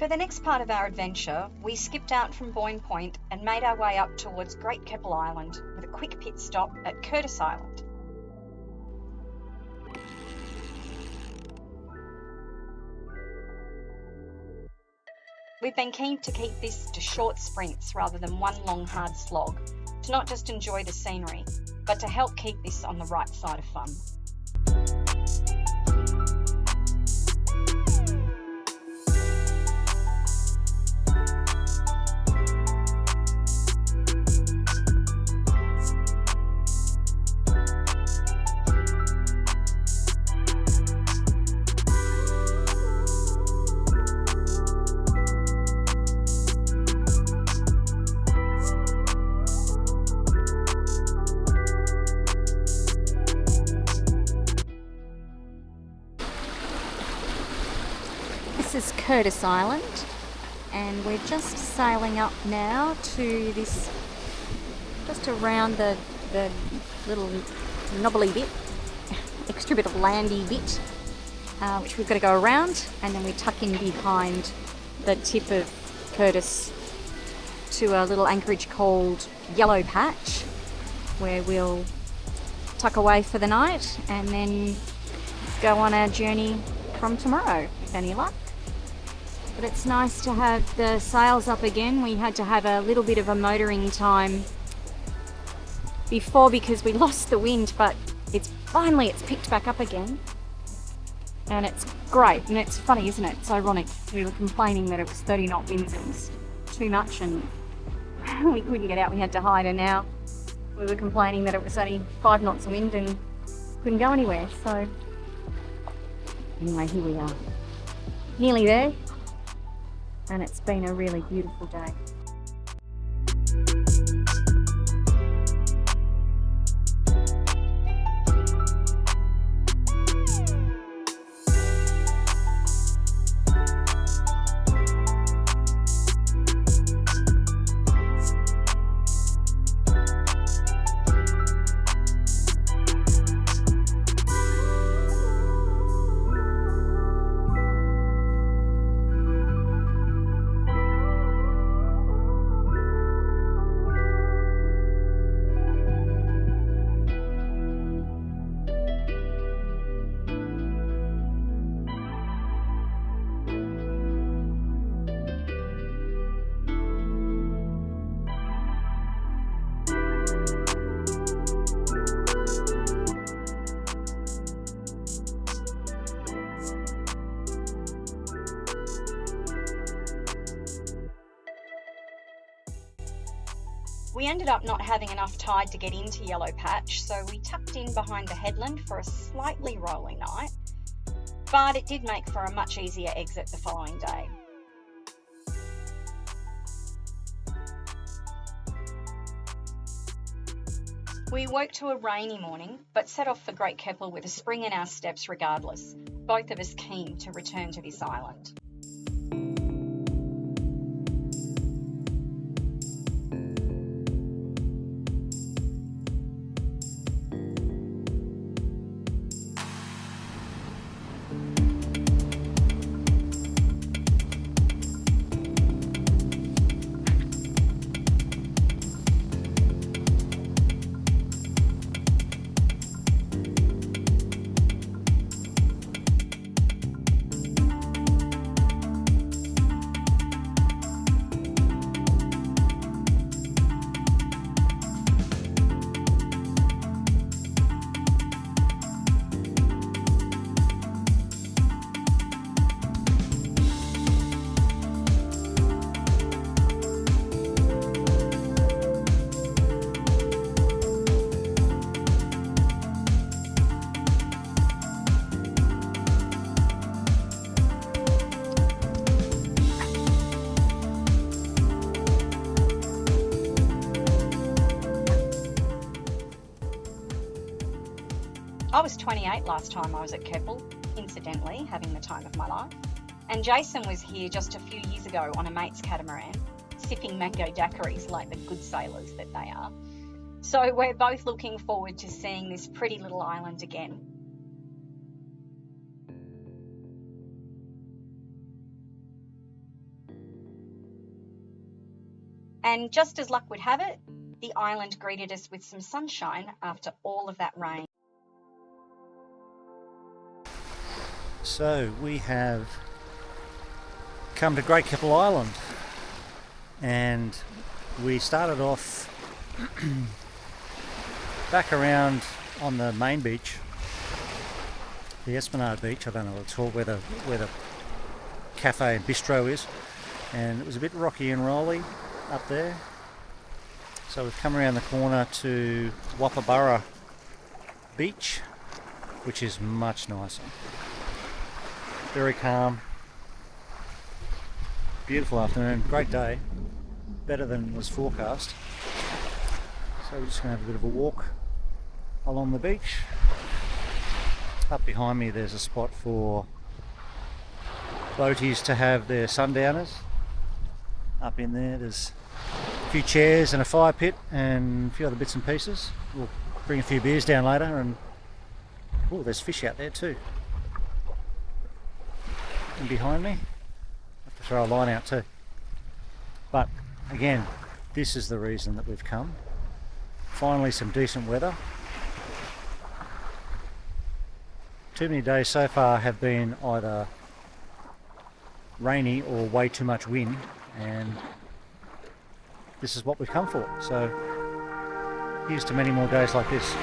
For the next part of our adventure, we skipped out from Boyne Point and made our way up towards Great Keppel Island with a quick pit stop at Percy Island. We've been keen to keep this to short sprints rather than one long hard slog, to not just enjoy the scenery, but to help keep this on the right side of fun. This is Percy Island, and we're just sailing up now to this, just around the little knobbly bit, extra bit of landy bit, which we've got to go around, and then we tuck in behind the tip of Percy to a little anchorage called Yellow Patch, where we'll tuck away for the night and then go on our journey from tomorrow, with any luck. But it's nice to have the sails up again. We had to have a little bit of a motoring time before because we lost the wind, but it's picked back up again. And it's great. And it's funny, isn't it? It's ironic. We were complaining that it was 30 knot winds. It was too much and we couldn't get out. We had to hide. And now we were complaining that it was only 5 knots of wind and couldn't go anywhere. So anyway, here we are. Nearly there. And it's been a really beautiful day. We ended up not having enough tide to get into Yellow Patch, so we tucked in behind the headland for a slightly rolly night, but it did make for a much easier exit the following day. We woke to a rainy morning, but set off for Great Keppel with a spring in our steps regardless, both of us keen to return to this island. I was 28 last time I was at Keppel, incidentally having the time of my life, and Jason was here just a few years ago on a mate's catamaran, sipping mango daiquiris like the good sailors that they are. So we're both looking forward to seeing this pretty little island again. And just as luck would have it, the island greeted us with some sunshine after all of that rain. So we have come to Great Keppel Island, and we started off back around on the main beach, the Esplanade beach. I don't know what it's called, where the cafe and bistro is, and it was a bit rocky and rolly up there. So we've come around the corner to Yeppoon beach, which is much nicer. Very calm, beautiful afternoon, great day, better than was forecast. So we're just going to have a bit of a walk along the beach. Up behind me there's a spot for boaties to have their sundowners. Up in there there's a few chairs and a fire pit and a few other bits and pieces. We'll bring a few beers down later, and oh, there's fish out there too. And behind me, I have to throw a line out too. But again, this is the reason that we've come. Finally some decent weather. Too many days so far have been either rainy or way too much wind, and this is what we've come for. So here's to many more days like this.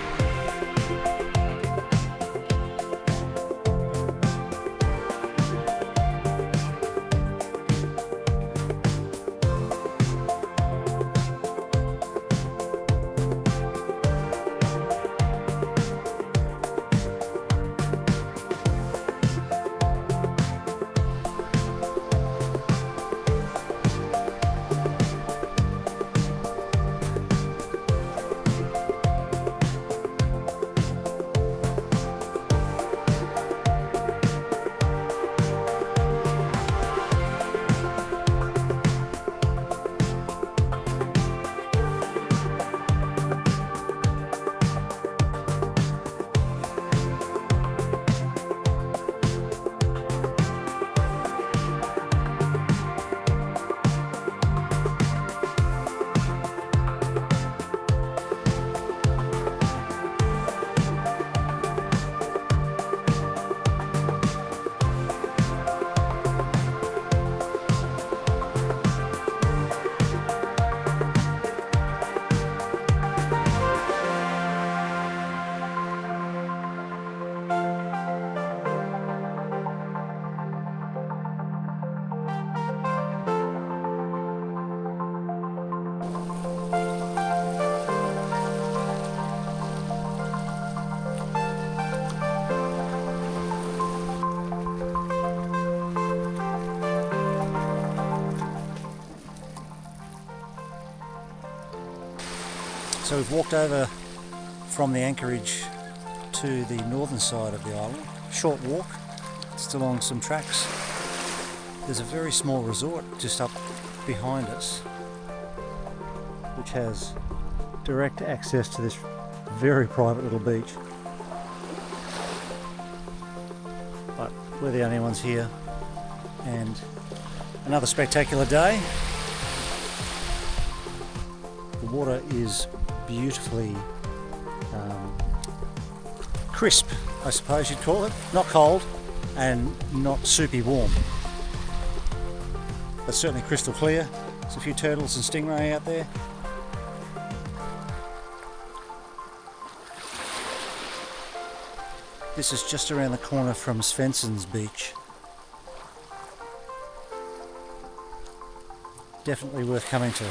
So we've walked over from the anchorage to the northern side of the island. Short walk, just along some tracks. There's a very small resort just up behind us, which has direct access to this very private little beach. But we're the only ones here, and another spectacular day. The water is beautifully crisp, I suppose you'd call it. Not cold and not soupy warm, but certainly crystal clear. There's a few turtles and stingray out there. This is just around the corner from Svensson's beach. Definitely worth coming to.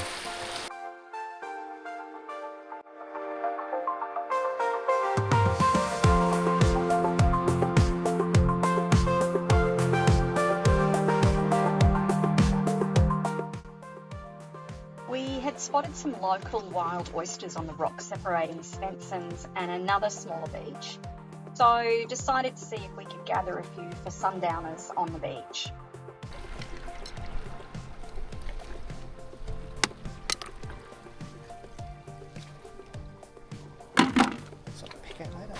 We had spotted some local wild oysters on the rock separating Svensson's and another smaller beach, so decided to see if we could gather a few for sundowners on the beach. Something to pick out later.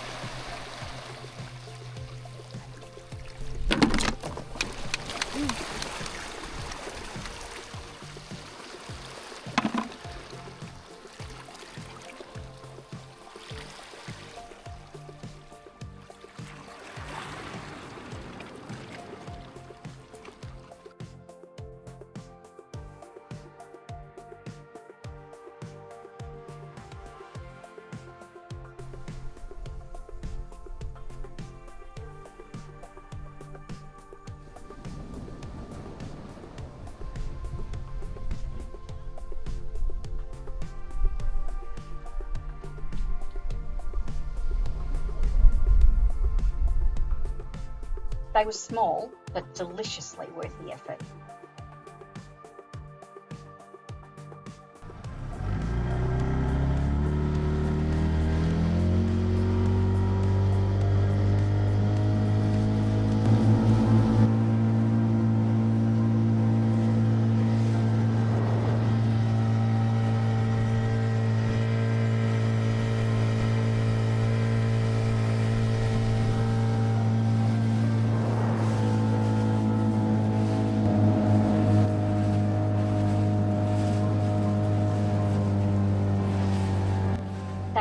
They were small, but deliciously worth the effort.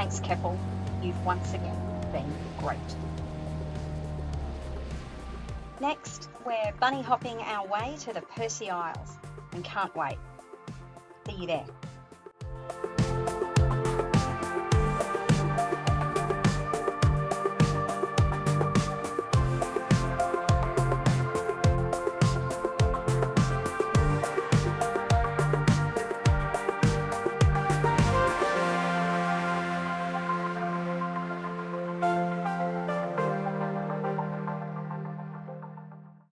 Thanks, Keppel. You've once again been great. Next, we're bunny hopping our way to the Percy Isles and can't wait. See you there.